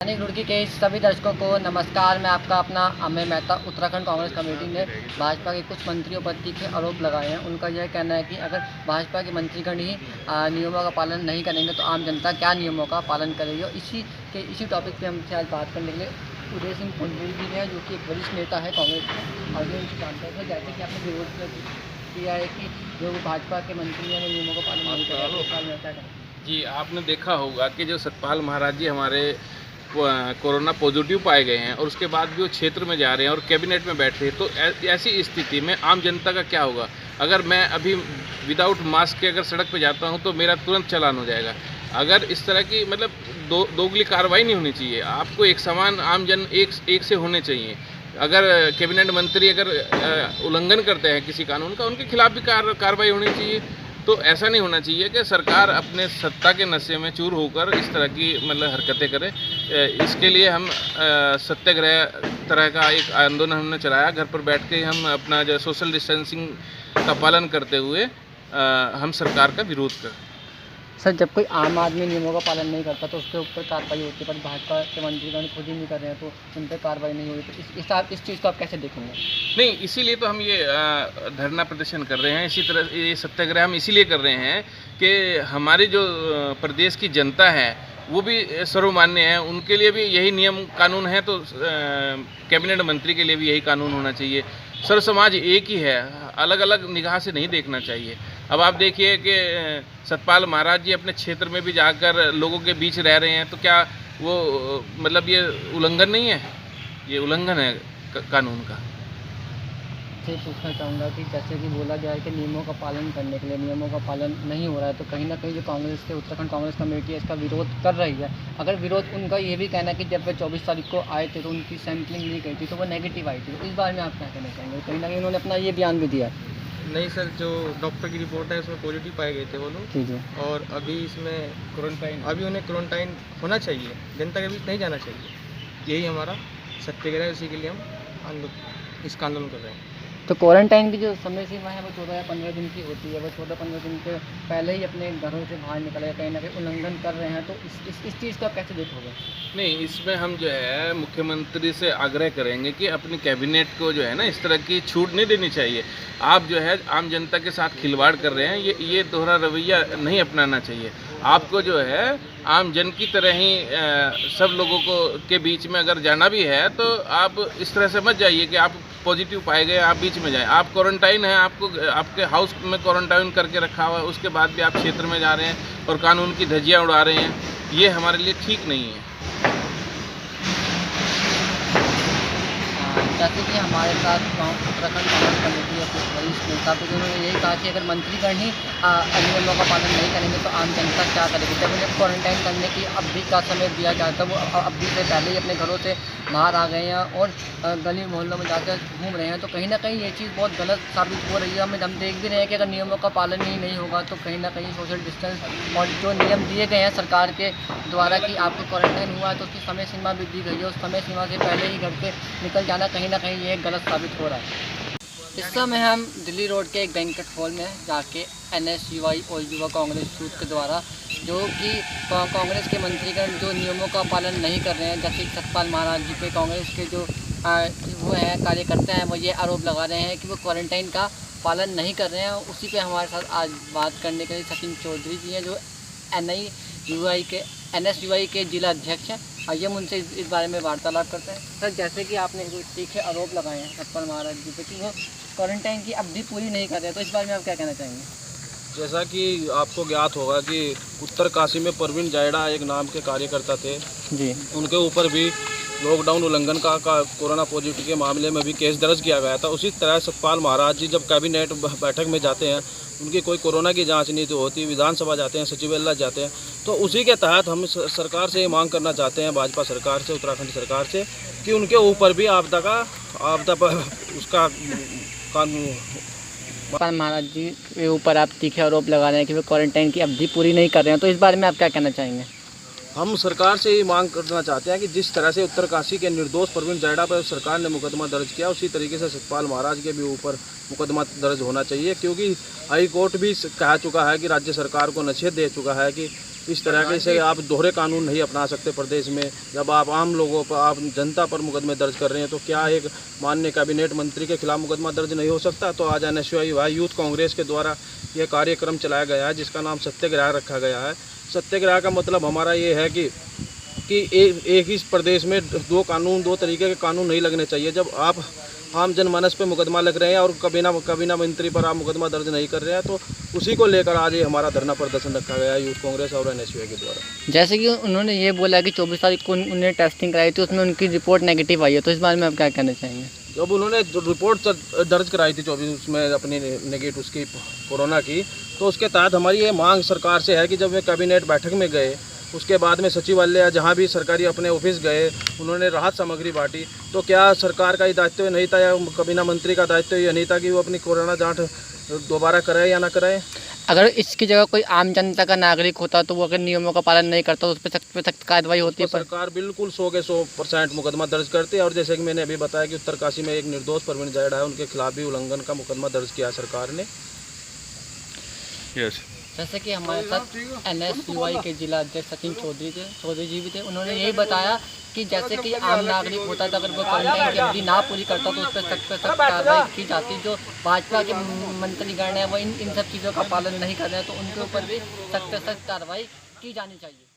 दैनिक रुड़की के सभी दर्शकों को नमस्कार। मैं आपका अपना अमेय मेहता। उत्तराखंड कांग्रेस कमेटी ने भाजपा के कुछ मंत्रियों पर तीखे आरोप लगाए हैं। उनका यह कहना है कि अगर भाजपा के मंत्रीगण ही नियमों का पालन नहीं करेंगे तो आम जनता क्या नियमों का पालन करेगी। और इसी टॉपिक पे हमसे आज बात करने के लिए उदय सिंह पुंडरी जी हैं, जो कि एक वरिष्ठ नेता है कांग्रेस के। और उनसे जानते हैं जैसे कि आपने विरोध किया है कि जो भाजपा के मंत्री हैं वो नियमों का पालन नहीं कर रहे। जी, आपने देखा होगा कि जो सतपाल महाराज जी हमारे कोरोना पॉजिटिव पाए गए हैं और उसके बाद भी वो क्षेत्र में जा रहे हैं और कैबिनेट में बैठ रहे हैं, तो ऐसी स्थिति में आम जनता का क्या होगा। अगर मैं अभी विदाउट मास्क के अगर सड़क पे जाता हूं तो मेरा तुरंत चालान हो जाएगा। अगर इस तरह की मतलब दोगली कार्रवाई नहीं होनी चाहिए। आपको एक समान आम जन एक से होने चाहिए। अगर कैबिनेट मंत्री अगर उल्लंघन करते हैं किसी कानून का, उनके खिलाफ भी कार्रवाई होनी चाहिए। तो ऐसा नहीं होना चाहिए कि सरकार अपने सत्ता के नशे में चूर होकर इस तरह की मतलब हरकतें करे। इसके लिए हम सत्याग्रह तरह का एक आंदोलन हमने चलाया। घर पर बैठ के हम अपना जो सोशल डिस्टेंसिंग का पालन करते हुए हम सरकार का विरोध कर। सर, जब कोई आम आदमी नियमों का पालन नहीं करता तो उसके ऊपर कार्रवाई होती है, पर भाजपा के मंत्रीगण खुद ही नहीं कर रहे हैं तो उन पर कार्रवाई नहीं होगी। तो इस चीज़ को आप कैसे देखेंगे? नहीं, इसीलिए तो हम ये धरना प्रदर्शन कर रहे हैं। इसी तरह ये सत्याग्रह हम इसीलिए कर रहे हैं कि हमारी जो प्रदेश की जनता है वो भी सर्वमान्य है। उनके लिए भी यही नियम कानून है, तो कैबिनेट मंत्री के लिए भी यही कानून होना चाहिए। सर्व समाज एक ही है, अलग अलग निगाह से नहीं देखना चाहिए। अब आप देखिए कि सतपाल महाराज जी अपने क्षेत्र में भी जाकर लोगों के बीच रह रहे हैं, तो क्या वो मतलब ये उल्लंघन नहीं है? ये उल्लंघन है कानून का। से पूछना चाहूँगा कि जैसे कि बोला गया है कि नियमों का पालन करने के लिए नियमों का पालन नहीं हो रहा है, तो कहीं ना कहीं जो कांग्रेस के उत्तराखंड कांग्रेस कमेटी है इसका विरोध कर रही है। अगर विरोध उनका ये भी कहना है कि जब वे 24 तारीख को आए थे तो उनकी सैंपलिंग नहीं गई थी तो वो नेगेटिव आई थी, तो इस बारे में आप क्या कहना चाहेंगे? कहीं ना कहीं उन्होंने अपना ये बयान भी दिया। नहीं सर, जो डॉक्टर की रिपोर्ट है उसमें पॉजिटिव पाए गए थे वो लोग। जी जी। और अभी इसमें अभी उन्हें क्वारंटाइन होना चाहिए, जनता के बीच नहीं जाना चाहिए। यही हमारा सत्याग्रह है, उसी के लिए हम इसका आंदोलन कर रहे हैं। तो क्वारंटाइन की जो समय सीमा है वो 14 या 15 दिन की होती है। वो 14-15 दिन के पहले ही अपने घरों से बाहर निकल गए, कहीं ना कहीं उल्लंघन कर रहे हैं, तो इस चीज़ को आप कैसे देखोगे? नहीं, इसमें हम जो है मुख्यमंत्री से आग्रह करेंगे कि अपनी कैबिनेट को जो है ना इस तरह की छूट नहीं देनी चाहिए। आप जो है आम जनता के साथ खिलवाड़ कर रहे हैं, ये दोहरा रवैया नहीं अपनाना चाहिए। आपको जो है आम जन की तरह ही सब लोगों को के बीच में अगर जाना भी है तो आप इस तरह से मत जाइए कि आप पॉजिटिव पाए गए आप बीच में जाएं। आप क्वारंटाइन हैं, आपको आपके हाउस में क्वारंटाइन करके रखा हुआ है, उसके बाद भी आप क्षेत्र में जा रहे हैं और कानून की धज्जियां उड़ा रहे हैं। ये हमारे लिए ठीक नहीं है। जैसे कि हमारे साथ उत्तराखंड कांग्रेस कमेटी या कुछ वरिष्ठ नेता तो उन्होंने यही कहा कि अगर मंत्रीगण ही नियमों का पालन नहीं करेंगे तो आम जनता क्या करेगी। जब उन्हें क्वारंटाइन करने की अवधि का समय दिया गया था, वो अवधि से पहले ही अपने घरों से बाहर आ गए हैं और गली मोहल्लों में जाकर घूम रहे हैं, तो कहीं ना कहीं ये चीज़ बहुत गलत साबित हो रही है। हम देख भी रहे हैं कि अगर नियमों का पालन ही नहीं होगा तो कहीं ना कहीं सोशल डिस्टेंस और जो नियम दिए गए हैं सरकार के द्वारा कि आपको क्वारंटाइन हुआ है तो उसकी समय सीमा भी दी गई है, उस समय सीमा से पहले ही घर से निकल जाना कहीं ना कहीं ये गलत साबित हो रहा है। इस समय हम दिल्ली रोड के एक बैंक्वेट हॉल में जाके NSUI और युवा कांग्रेस यूथ के द्वारा जो कि कांग्रेस के मंत्रीगण जो नियमों का पालन नहीं कर रहे हैं, जैसे सतपाल महाराज जी पे कांग्रेस के जो वो हैं कार्यकर्ता हैं वो ये आरोप लगा रहे हैं कि वो क्वारंटाइन का पालन नहीं कर रहे हैं। उसी पे हमारे साथ आज बात करने के लिए सचिन चौधरी जी हैं, जो NSUI के जिला अध्यक्ष हैं। आइए हम उनसे इस बारे में वार्तालाप करते हैं। सर, जैसे कि आपने जो तीखे आरोप लगाए हैं सतपाल महाराज जी पे कि वो क्वारंटाइन की अवधि पूरी नहीं कर रहे, तो इस बारे में आप क्या कहना चाहेंगे? जैसा कि आपको ज्ञात होगा कि उत्तरकाशी में परवीन जायड़ा एक नाम के कार्यकर्ता थे जी, उनके ऊपर भी लॉकडाउन उल्लंघन का कोरोना पॉजिटिव के मामले में भी केस दर्ज किया गया था। उसी तरह सतपाल महाराज जी जब कैबिनेट बैठक में जाते हैं, उनकी कोई कोरोना की जांच नहीं तो होती, विधानसभा जाते हैं, सचिवालय जाते हैं, तो उसी के तहत हम सरकार से ये मांग करना चाहते हैं, भाजपा सरकार से, उत्तराखंड सरकार से, कि उनके ऊपर भी आपदा पर उसका कानून। सतपाल महाराज जी के ऊपर आप तीखे आरोप लगा रहे हैं कि वो क्वारंटाइन की अवधि पूरी नहीं कर रहे हैं, तो इस बारे में आप क्या कहना चाहेंगे? हम सरकार से ये मांग करना चाहते हैं कि जिस तरह से उत्तरकाशी के निर्दोष प्रवीण जैड़ा पर सरकार ने मुकदमा दर्ज किया, उसी तरीके से सतपाल महाराज के भी ऊपर मुकदमा दर्ज होना चाहिए, क्योंकि हाई कोर्ट भी कह चुका है कि राज्य सरकार को नसीहत दे चुका है कि इस तरह के से आप दोहरे कानून नहीं अपना सकते प्रदेश में। जब आप आम लोगों पर, आप जनता पर मुकदमे दर्ज कर रहे हैं, तो क्या एक माननीय कैबिनेट मंत्री के खिलाफ मुकदमा दर्ज नहीं हो सकता? तो आज NSUI यूथ कांग्रेस के द्वारा यह कार्यक्रम चलाया गया है, जिसका नाम सत्याग्रह रखा गया है। सत्याग्रह का मतलब हमारा ये है कि एक ही प्रदेश में दो तरीके के कानून नहीं लगने चाहिए। जब आप आम जनमानस पे मुकदमा लग रहे हैं और कबीना मंत्री पर आप मुकदमा दर्ज नहीं कर रहे हैं, तो उसी को लेकर आज ये हमारा धरना प्रदर्शन रखा गया है यूथ कांग्रेस और NSUI के द्वारा। जैसे कि उन्होंने ये बोला कि 24 तारीख को उन्हें टेस्टिंग कराई थी, उसमें उनकी रिपोर्ट नेगेटिव आई है, तो इस बारे में आप क्या कहना चाहेंगे? जब उन्होंने रिपोर्ट दर्ज कराई थी 24 उसमें अपनी नेगेटिव उसकी कोरोना की, तो उसके तहत हमारी ये मांग सरकार से है कि जब वे कैबिनेट बैठक में गए, उसके बाद में सचिवालय जहाँ भी सरकारी अपने ऑफिस गए, उन्होंने राहत सामग्री बांटी, तो क्या सरकार का ये दायित्व नहीं था या कबीना मंत्री का दायित्व ये नहीं था कि वो अपनी कोरोना जांच दोबारा कराए या ना कराए? अगर इसकी जगह कोई आम जनता का नागरिक होता, तो वो अगर नियमों का पालन नहीं करता, तो उस पर सख्त कार्रवाई होती है। सरकार बिल्कुल 100 के 100% मुकदमा दर्ज करती है। और जैसे कि मैंने अभी बताया कि उत्तरकाशी में एक निर्दोष प्रवीण जैड़ा है, उनके खिलाफ भी उल्लंघन का मुकदमा दर्ज किया सरकार ने। जैसे कि हमारे साथ NSUI के जिला अध्यक्ष सचिन चौधरी जी भी थे। उन्होंने यही बताया कि जैसे कि आम नागरिक होता था, अगर वो क्वारंटाइन की अवधि ना पूरी करता, तो उस पर सख्त कार्रवाई की जाती। जो भाजपा के मंत्रीगण हैं, वो इन सब चीज़ों का पालन नहीं कर रहे हैं, तो उनके ऊपर भी सख्त कार्रवाई की जानी चाहिए।